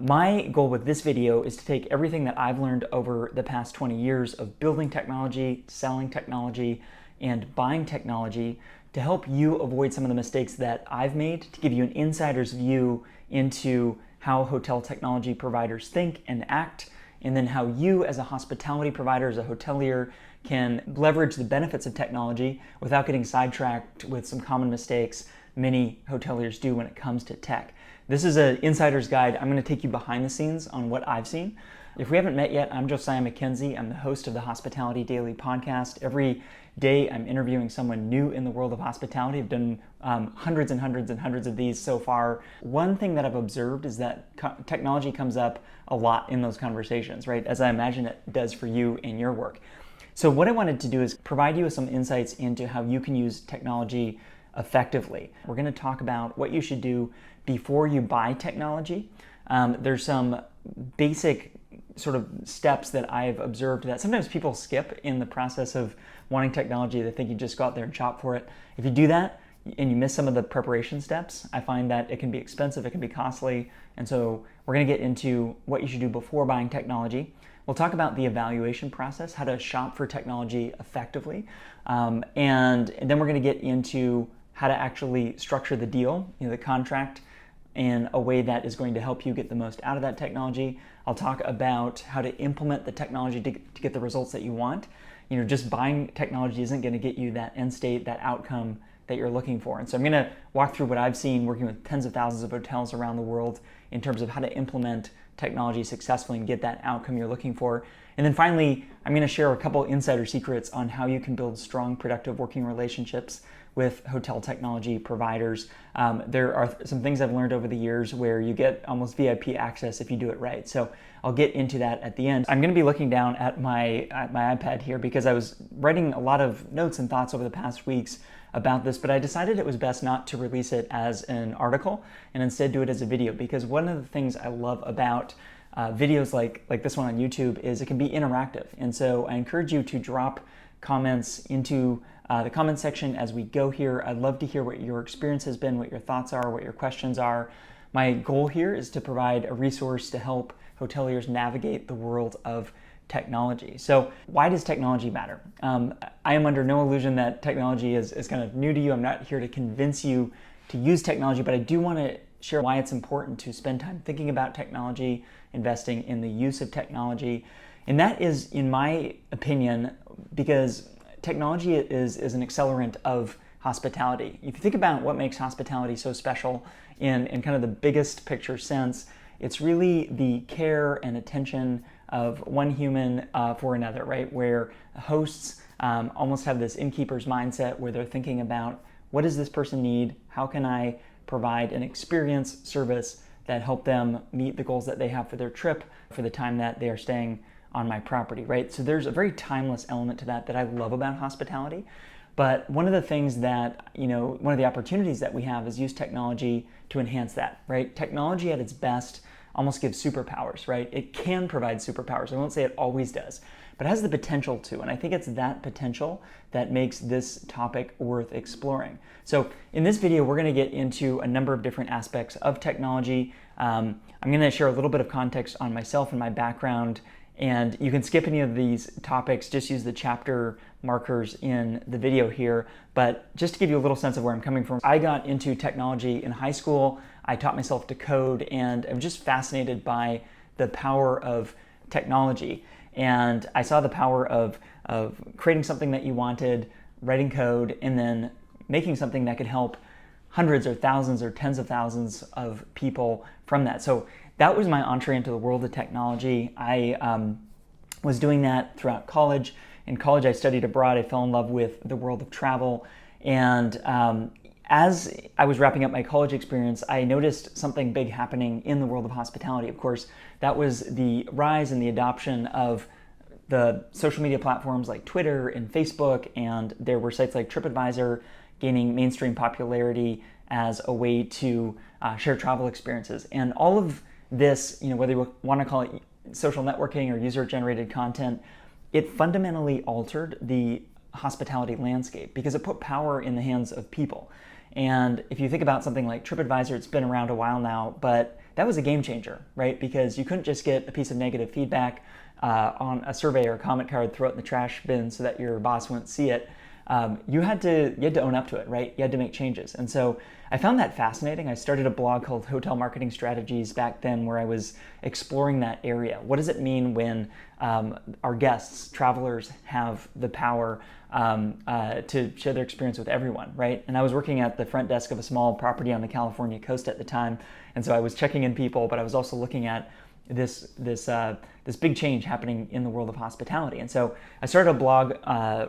My goal with this video is to take everything that I've learned over the past 20 years of building technology, selling technology, and buying technology to help you avoid some of the mistakes that I've made, to give you an insider's view into how hotel technology providers think and act, and then how you as a hospitality provider, as a hotelier, can leverage the benefits of technology without getting sidetracked with some common mistakes many hoteliers do when it comes to tech. This is an insider's guide. I'm going to take you behind the scenes on what I've seen. If we haven't met yet, I'm Josiah Mackenzie. I'm the host of the Hospitality Daily podcast. Every day I'm interviewing someone new in the world of hospitality. I've done hundreds and hundreds and hundreds of these so far. One thing that I've observed is that technology comes up a lot in those conversations, right? As I imagine it does for you in your work. So what I wanted to do is provide you with some insights into how you can use technology effectively. We're going to talk about what you should do before you buy technology. There's some basic sort of steps that I've observed that sometimes people skip in the process of wanting technology. They think you just go out there and shop for it. If you do that and you miss some of the preparation steps, I find that it can be expensive, it can be costly. And so we're going to get into what you should do before buying technology. We'll talk about the evaluation process, how to shop for technology effectively. And then we're going to get into how to actually structure the deal, the contract, in a way that is going to help you get the most out of that technology. I'll talk about how to implement the technology to get the results that you want. Just buying technology isn't going to get you that end state, that outcome that you're looking for. And so I'm going to walk through what I've seen working with tens of thousands of hotels around the world in terms of how to implement technology successfully and get that outcome you're looking for. And then finally, I'm going to share a couple insider secrets on how you can build strong, productive working relationships with hotel technology providers. There are some things I've learned over the years where you get almost VIP access if you do it right. So I'll get into that at the end. I'm going to be looking down at my iPad here because I was writing a lot of notes and thoughts over the past weeks about this, but I decided it was best not to release it as an article and instead do it as a video, because one of the things I love about videos like this one on YouTube is it can be interactive. And so I encourage you to drop comments into the comment section as we go here. I'd love to hear what your experience has been, what your thoughts are, what your questions are. My goal here is to provide a resource to help hoteliers navigate the world of technology. So why does technology matter? I am under no illusion that technology is kind of new to you. I'm not here to convince you to use technology, but I do want to share why it's important to spend time thinking about technology, investing in the use of technology. And that is, in my opinion, because technology is an accelerant of hospitality. If you think about what makes hospitality so special in kind of the biggest picture sense, it's really the care and attention of one human for another, right? Where hosts almost have this innkeeper's mindset where they're thinking about, what does this person need? How can I provide an experience service that help them meet the goals that they have for their trip, for the time that they are staying on my property, right? So there's a very timeless element to that I love about hospitality. But one of the things that, one of the opportunities that we have is use technology to enhance that, right? Technology at its best almost gives superpowers, right? It can provide superpowers. I won't say it always does, but it has the potential to. And I think it's that potential that makes this topic worth exploring. So in this video, we're going to get into a number of different aspects of technology. I'm going to share a little bit of context on myself and my background. And you can skip any of these topics, just use the chapter markers in the video here. But just to give you a little sense of where I'm coming from, I got into technology in high school. I taught myself to code, and I'm just fascinated by the power of technology. And I saw the power of creating something that you wanted, writing code, and then making something that could help hundreds or thousands or tens of thousands of people from that. So that was my entree into the world of technology. I was doing that throughout college. In college, I studied abroad. I fell in love with the world of travel. And as I was wrapping up my college experience, I noticed something big happening in the world of hospitality. Of course, that was the rise and the adoption of the social media platforms like Twitter and Facebook, and there were sites like TripAdvisor gaining mainstream popularity as a way to share travel experiences. And all of this, whether you want to call it social networking or user-generated content, it fundamentally altered the hospitality landscape because it put power in the hands of people. And if you think about something like TripAdvisor, it's been around a while now, but that was a game changer, right? Because you couldn't just get a piece of negative feedback on a survey or a comment card, throw it in the trash bin so that your boss wouldn't see it. You had to own up to it, right? You had to make changes. And so I found that fascinating. I started a blog called Hotel Marketing Strategies back then, where I was exploring that area. What does it mean when our guests, travelers, have the power to share their experience with everyone, right? And I was working at the front desk of a small property on the California coast at the time, and so I was checking in people, but I was also looking at this big change happening in the world of hospitality. And so I started a blog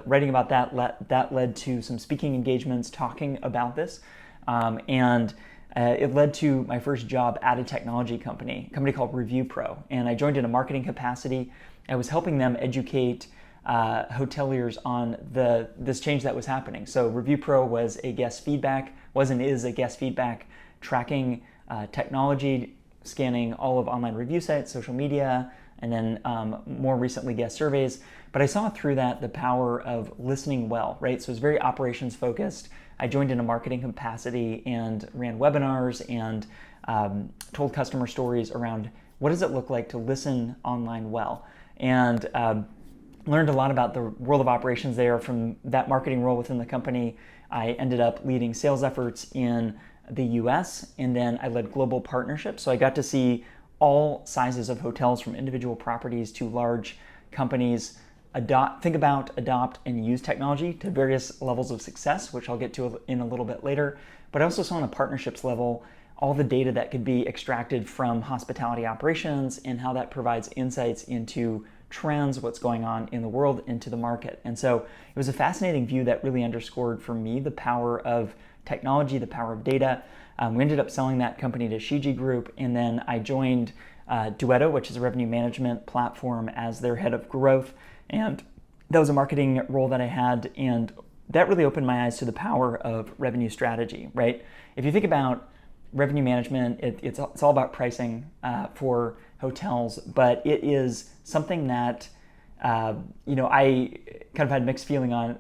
writing about that. That led to some speaking engagements talking about this, and it led to my first job at a technology company, a company called Review Pro. And I joined in a marketing capacity. I was helping them educate hoteliers on this change that was happening. So Review Pro was a guest feedback, is a guest feedback tracking technology, scanning all of online review sites, social media, and then more recently guest surveys. But I saw through that the power of listening well, right? So it was very operations focused. I joined in a marketing capacity and ran webinars and told customer stories around what does it look like to listen online well. And learned a lot about the world of operations there. From that marketing role within the company, I ended up leading sales efforts in the US, and then I led global partnerships. So I got to see all sizes of hotels, from individual properties to large companies, adopt, and use technology to various levels of success, which I'll get to in a little bit later. But I also saw on a partnerships level all the data that could be extracted from hospitality operations and how that provides insights into trends, what's going on in the world, into the market. And so it was a fascinating view that really underscored for me the power of technology, the power of data. We ended up selling that company to Shiji Group, and then I joined Duetto, which is a revenue management platform, as their head of growth. And that was a marketing role that I had, and that really opened my eyes to the power of revenue strategy, right? If you think about revenue management, it's all about pricing for hotels, but it is something that I kind of had mixed feeling on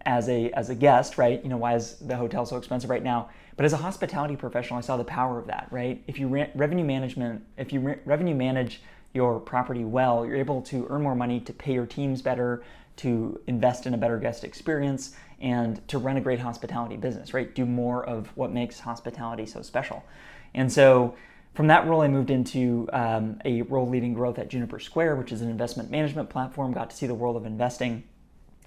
as a guest, right? Why is the hotel so expensive right now? But as a hospitality professional, I saw the power of that, right? If you revenue manage your property well, you're able to earn more money, to pay your teams better, to invest in a better guest experience, and to run a great hospitality business, right? Do more of what makes hospitality so special. And so from that role, I moved into a role leading growth at Juniper Square, which is an investment management platform, got to see the world of investing.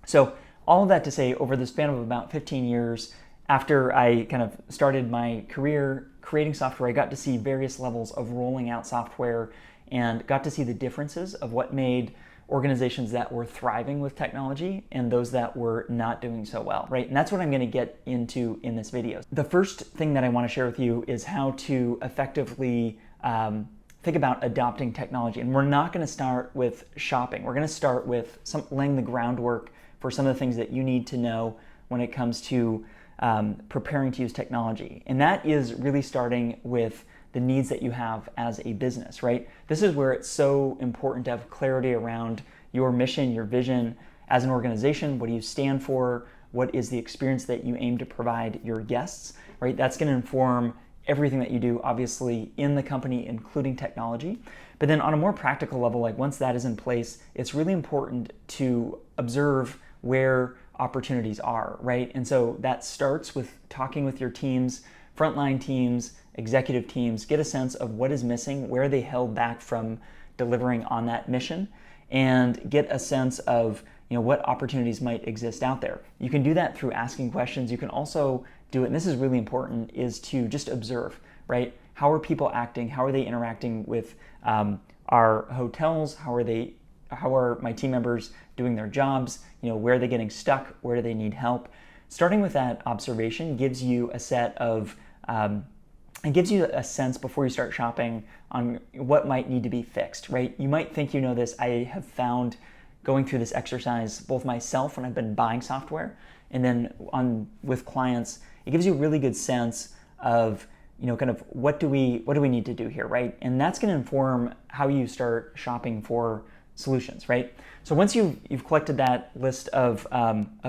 So all of that to say, over the span of about 15 years, after I kind of started my career creating software, I got to see various levels of rolling out software and got to see the differences of what made organizations that were thriving with technology and those that were not doing so well, right? And that's what I'm going to get into in this video. The first thing that I want to share with you is how to effectively think about adopting technology. And we're not going to start with shopping. We're going to start with laying the groundwork for some of the things that you need to know when it comes to preparing to use technology. And that is really starting with the needs that you have as a business, right? This is where it's so important to have clarity around your mission, your vision as an organization. What do you stand for? What is the experience that you aim to provide your guests, right? That's going to inform everything that you do, obviously, in the company, including technology. But then on a more practical level, like once that is in place, it's really important to observe where opportunities are, right? And so that starts with talking with your teams, frontline teams, executive teams, get a sense of what is missing, where are they held back from delivering on that mission, and get a sense of what opportunities might exist out there. You can do that through asking questions. You can also do it, and this is really important, is to just observe, right? How are people acting? How are they interacting with our hotels? How are my team members doing their jobs? Where are they getting stuck? Where do they need help? Starting with that observation gives you a sense before you start shopping on what might need to be fixed, right? You might think you know this. I have found going through this exercise, both myself when I've been buying software and then with clients, it gives you a really good sense of kind of what do we need to do here, right? And that's going to inform how you start shopping for solutions, right? So once you've collected that list of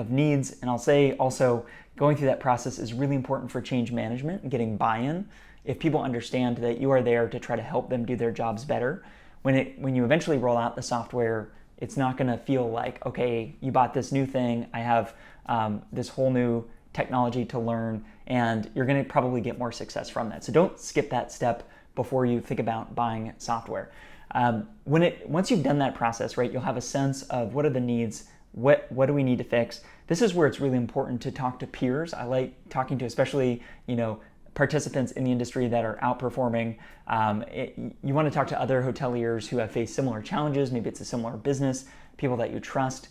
needs, and I'll say also going through that process is really important for change management and getting buy-in if people understand that you are there to try to help them do their jobs better, when you eventually roll out the software, it's not going to feel like, okay, you bought this new thing, I have this whole new technology to learn, and you're going to probably get more success from that. So don't skip that step before you think about buying software. Once you've done that process, right, you'll have a sense of what are the needs, what do we need to fix. This is where it's really important to talk to peers. I like talking to especially, participants in the industry that are outperforming. You want to talk to other hoteliers who have faced similar challenges. Maybe it's a similar business, people that you trust.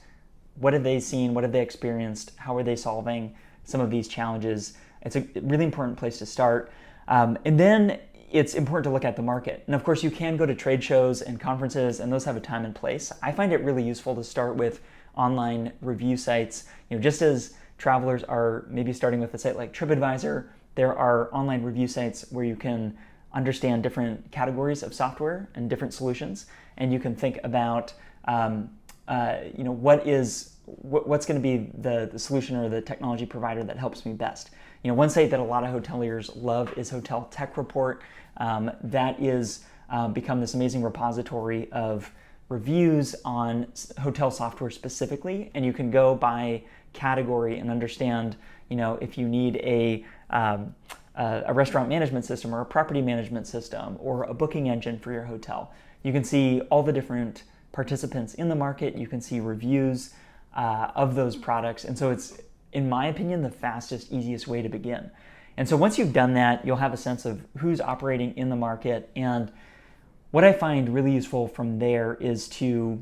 What have they seen? What have they experienced? How are they solving some of these challenges? It's a really important place to start. And then it's important to look at the market. And of course, you can go to trade shows and conferences, and those have a time and place. I find it really useful to start with online review sites. Just as travelers are maybe starting with a site like TripAdvisor, there are online review sites where you can understand different categories of software and different solutions, and you can think about what's going to be the solution or the technology provider that helps me best. One site that a lot of hoteliers love is Hotel Tech Report. That is become this amazing repository of reviews on hotel software specifically, and you can go by category and understand, if you need a restaurant management system or a property management system or a booking engine for your hotel. You can see all the different participants in the market. You can see reviews of those products. And so it's, in my opinion, the fastest, easiest way to begin. And so once you've done that, you'll have a sense of who's operating in the market. And what I find really useful from there is to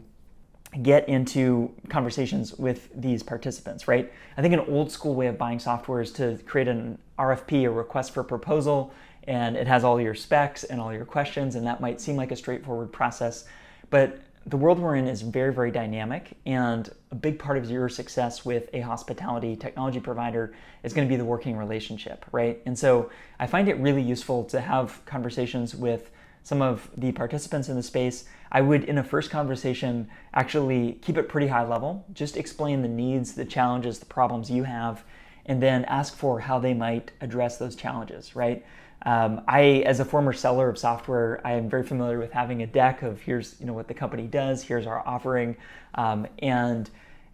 get into conversations with these participants, right? I think an old school way of buying software is to create an RFP, a request for proposal, and it has all your specs and all your questions, and that might seem like a straightforward process. But the world we're in is very, very dynamic, and a big part of your success with a hospitality technology provider is going to be the working relationship, right? And so I find it really useful to have conversations with some of the participants in the space. I would, in a first conversation, actually keep it pretty high level, just explain the needs, the challenges, the problems you have, and then ask for how they might address those challenges, right? As a former seller of software, I am very familiar with having a deck of here's what the company does, here's our offering, and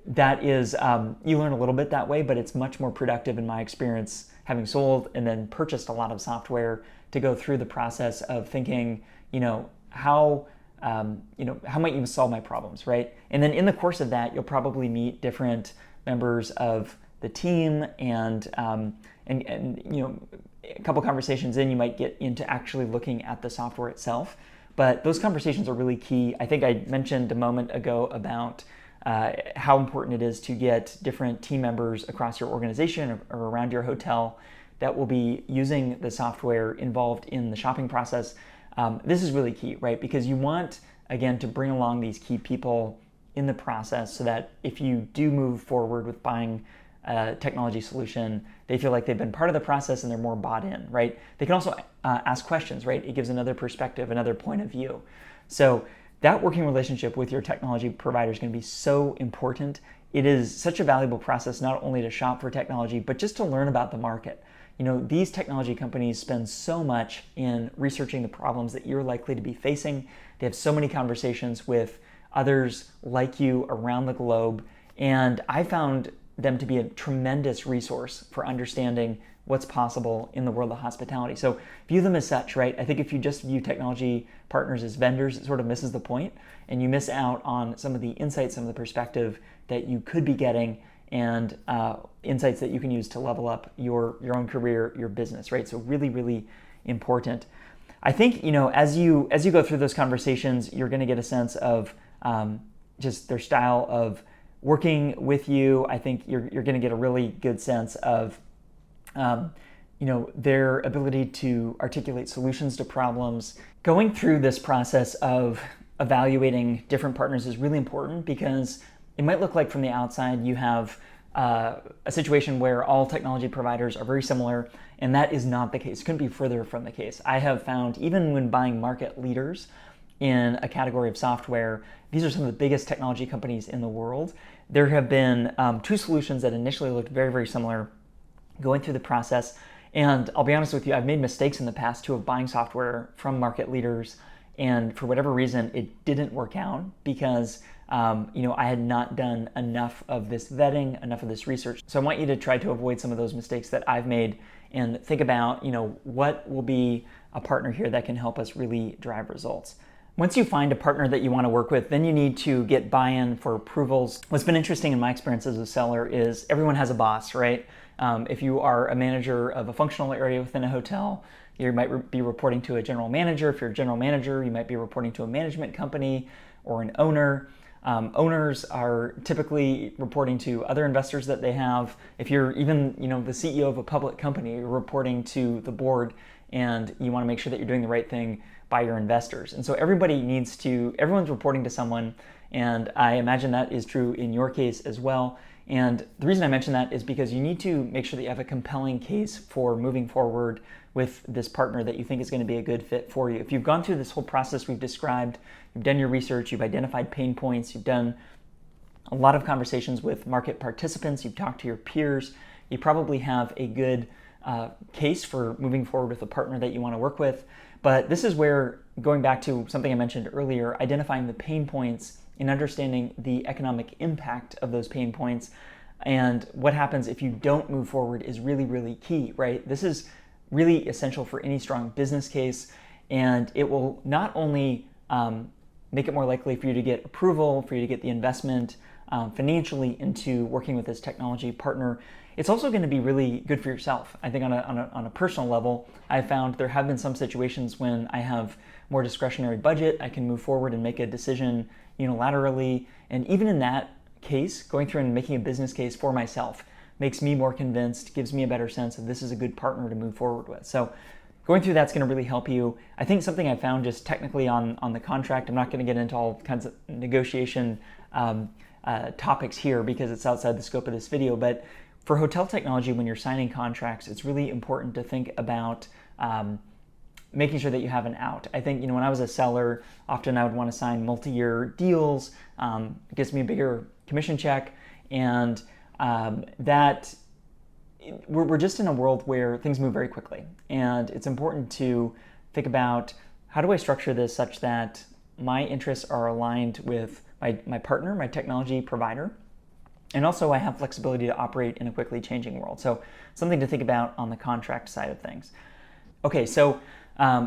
that is, you learn a little bit that way, but it's much more productive in my experience, having sold and then purchased a lot of software, to go through the process of thinking, how might you solve my problems, right? And then in the course of that, you'll probably meet different members of the team, and a couple conversations in, you might get into actually looking at the software itself. But those conversations are really key. I think I mentioned a moment ago about how important it is to get different team members across your organization or around your hotel that will be using the software involved in the shopping process. This is really key, right? Because you want, again, to bring along these key people in the process so that if you do move forward with buying a technology solution, they feel like they've been part of the process and they're more bought in, right? They can also ask questions, right? It gives another perspective, another point of view. So that working relationship with your technology provider is going to be so important. It is such a valuable process, not only to shop for technology, but just to learn about the market. These technology companies spend so much in researching the problems that you're likely to be facing. They have so many conversations with others like you around the globe. And I found them to be a tremendous resource for understanding what's possible in the world of hospitality. So view them as such, right? I think if you just view technology partners as vendors, it sort of misses the point, and you miss out on some of the insights, some of the perspective that you could be getting, and insights that you can use to level up your own career, your business, right? So really, really important. I think, as you go through those conversations, you're going to get a sense of just their style of working with you. I think you're going to get a really good sense of their ability to articulate solutions to problems. Going through this process of evaluating different partners is really important, because it might look like from the outside you have a situation where all technology providers are very similar, and that is not the case. It couldn't be further from the case. I have found, even when buying market leaders in a category of software, these are some of the biggest technology companies in the world. There have been two solutions that initially looked very, very similar. Going through the process And I'll be honest with you, I've made mistakes in the past too of buying software from market leaders, and for whatever reason, it didn't work out because I had not done enough of this vetting, enough of this research. So I want you to try to avoid some of those mistakes that I've made and think about, what will be a partner here that can help us really drive results. Once you find a partner that you want to work with, then you need to get buy-in for approvals. What's been interesting in my experience as a seller is everyone has a boss, right? If you are a manager of a functional area within a hotel, you might be reporting to a general manager. If you're a general manager, you might be reporting to a management company or an owner. Owners are typically reporting to other investors that they have. If you're even, the CEO of a public company, you're reporting to the board, and you want to make sure that you're doing the right thing by your investors. And so everyone's reporting to someone, and I imagine that is true in your case as well. And the reason I mention that is because you need to make sure that you have a compelling case for moving forward with this partner that you think is going to be a good fit for you. If you've gone through this whole process we've described, you've done your research, you've identified pain points, you've done a lot of conversations with market participants, you've talked to your peers, you probably have a good case for moving forward with a partner that you want to work with. But this is where, going back to something I mentioned earlier, identifying the pain points and understanding the economic impact of those pain points and what happens if you don't move forward is really, really key, right? This is really essential for any strong business case, and it will not only make it more likely for you to get approval, for you to get the investment financially into working with this technology partner, it's also going to be really good for yourself. I think on a personal level, I've found there have been some situations when I have more discretionary budget, I can move forward and make a decision unilaterally. And even in that case, going through and making a business case for myself makes me more convinced, gives me a better sense of this is a good partner to move forward with. So going through that's going to really help you. I think something I found just technically on the contract, I'm not going to get into all kinds of negotiation topics here because it's outside the scope of this video, but for hotel technology, when you're signing contracts, it's really important to think about making sure that you have an out. I think, when I was a seller, often I would want to sign multi-year deals. It gets me a bigger commission check, and that we're just in a world where things move very quickly. And it's important to think about, how do I structure this such that my interests are aligned with my partner, my technology provider, and also I have flexibility to operate in a quickly changing world. So something to think about on the contract side of things. Okay, so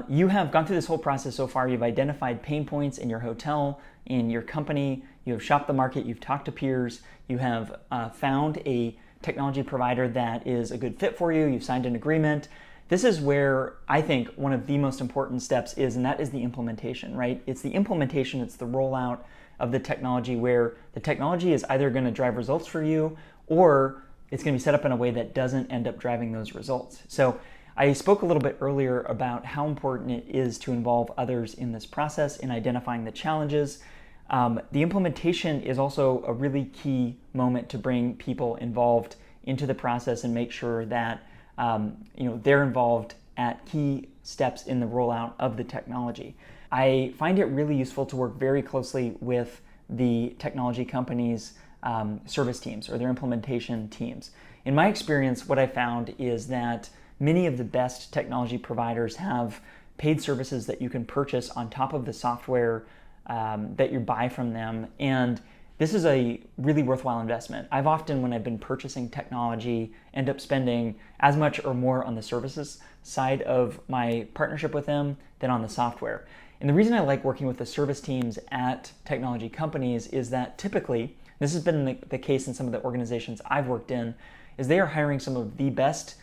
you have gone through this whole process so far. You've identified pain points in your hotel, in your company. You have shopped the market. You've talked to peers. You have found a technology provider that is a good fit for you. You've signed an agreement. This is where I think one of the most important steps is, and that is the implementation, right? It's the implementation, it's the rollout of the technology, where the technology is either going to drive results for you or it's going to be set up in a way that doesn't end up driving those results. So I spoke a little bit earlier about how important it is to involve others in this process in identifying the challenges. The implementation is also a really key moment to bring people involved into the process and make sure that they're involved at key steps in the rollout of the technology. I find it really useful to work very closely with the technology companies' service teams or their implementation teams. In my experience, what I found is that many of the best technology providers have paid services that you can purchase on top of the software that you buy from them, and this is a really worthwhile investment. I've often, when I've been purchasing technology, end up spending as much or more on the services side of my partnership with them than on the software. And the reason I like working with the service teams at technology companies is that typically, this has been the case in some of the organizations I've worked in, is they are hiring some of the best,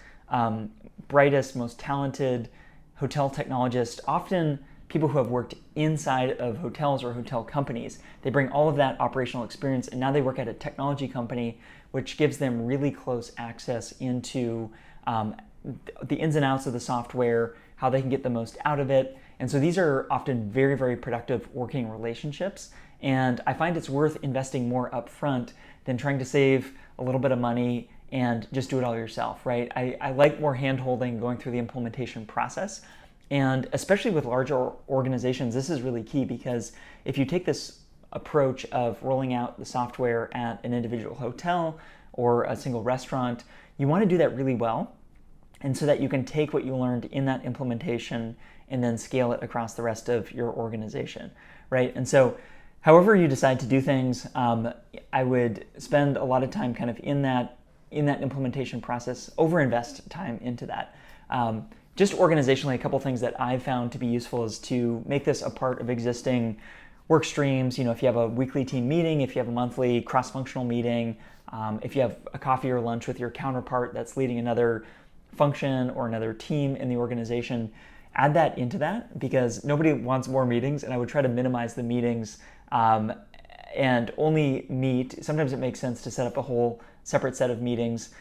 brightest, most talented hotel technologists, often people who have worked inside of hotels or hotel companies. They bring all of that operational experience, and now they work at a technology company, which gives them really close access into the ins and outs of the software, how they can get the most out of it. And so these are often very, very productive working relationships. And I find it's worth investing more upfront than trying to save a little bit of money and just do it all yourself, right? I like more hand-holding going through the implementation process. And especially with larger organizations, this is really key, because if you take this approach of rolling out the software at an individual hotel or a single restaurant, you want to do that really well. and so that you can take what you learned in that implementation and then scale it across the rest of your organization, right? And so however you decide to do things, I would spend a lot of time kind of in that implementation process, overinvest time into that. Just organizationally, a couple things that I've found to be useful is to make this a part of existing work streams. If you have a weekly team meeting, if you have a monthly cross-functional meeting, if you have a coffee or lunch with your counterpart that's leading another function or another team in the organization, add that into that, because nobody wants more meetings, and I would try to minimize the meetings and only meet. Sometimes it makes sense to set up a whole separate set of meetings,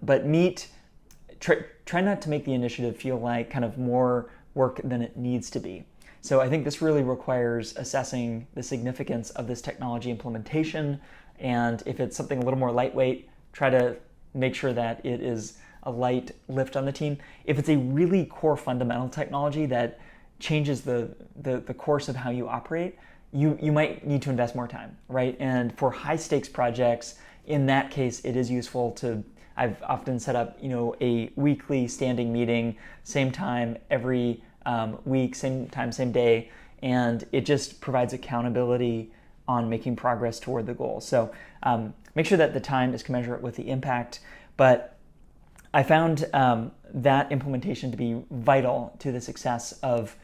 but try not to make the initiative feel like kind of more work than it needs to be. So I think this really requires assessing the significance of this technology implementation, and if it's something a little more lightweight, try to make sure that it is a light lift on the team. If it's a really core fundamental technology that changes the course of how you operate, you might need to invest more time, right? And for high stakes projects, in that case, it is useful to, I've often set up, a weekly standing meeting, same time every week, same time, same day, and it just provides accountability on making progress toward the goal. So make sure that the time is commensurate with the impact, but I found that implementation to be vital to the success of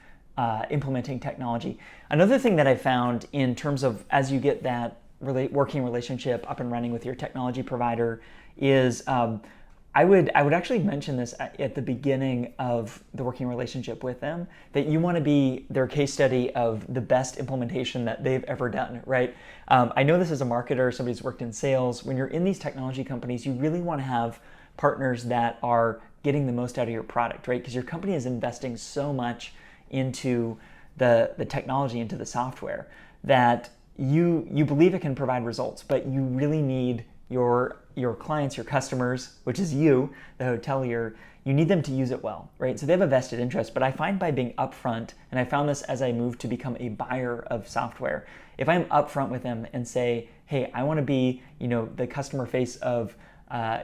implementing technology. Another thing that I found in terms of as you get that working relationship up and running with your technology provider is I would actually mention this at the beginning of the working relationship with them, that you want to be their case study of the best implementation that they've ever done, right? I know this as a marketer, somebody who's worked in sales. When you're in these technology companies, you really want to have partners that are getting the most out of your product, right? Because your company is investing so much into the technology, into the software, that you believe it can provide results, but you really need your clients, your customers, which is you, the hotelier, you need them to use it well, right? So they have a vested interest, but I find by being upfront, and I found this as I moved to become a buyer of software, if I'm upfront with them and say, hey, I want to be, the customer face of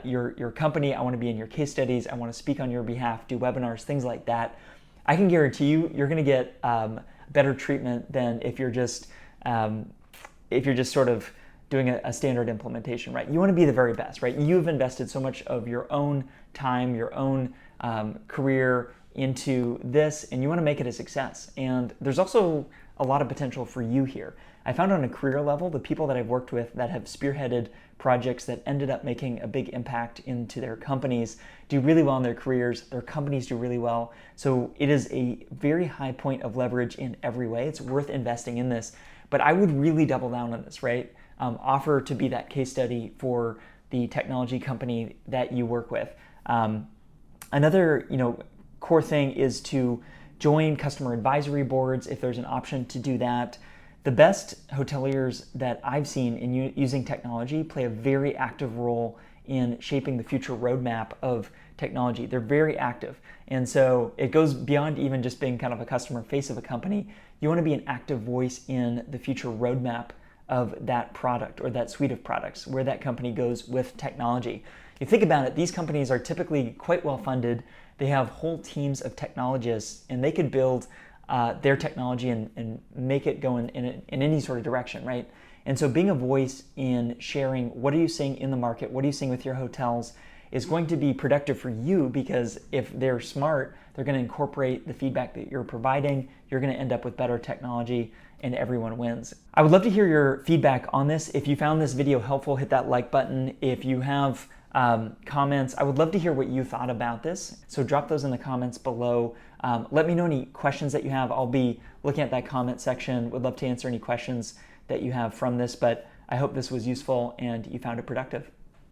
your company, I want to be in your case studies, I want to speak on your behalf, do webinars, things like that, I can guarantee you're going to get better treatment than if you're just sort of doing a standard implementation, right? You want to be the very best, right? You've invested so much of your own time, your own career into this, and you want to make it a success. And there's also a lot of potential for you here. I found on a career level, the people that I've worked with that have spearheaded projects that ended up making a big impact into their companies do really well in their careers. Their companies do really well. So it is a very high point of leverage in every way. It's worth investing in this. But I would really double down on this, right? Offer to be that case study for the technology company that you work with. Another, core thing is to join customer advisory boards if there's an option to do that. The best hoteliers that I've seen in using technology play a very active role in shaping the future roadmap of technology. They're very active. And so it goes beyond even just being kind of a customer face of a company. You want to be an active voice in the future roadmap of that product or that suite of products, where that company goes with technology. You think about it, these companies are typically quite well funded. They have whole teams of technologists, and they could build their technology and make it go in any sort of direction, right? And so being a voice in sharing what are you seeing in the market, what are you seeing with your hotels, is going to be productive for you, because if they're smart, they're going to incorporate the feedback that you're providing. You're going to end up with better technology, and everyone wins. I would love to hear your feedback on this. If you found this video helpful, hit that like button. If you have comments, I would love to hear what you thought about this. So drop those in the comments below. Let me know any questions that you have. I'll be looking at that comment section. Would love to answer any questions that you have from this, but I hope this was useful and you found it productive.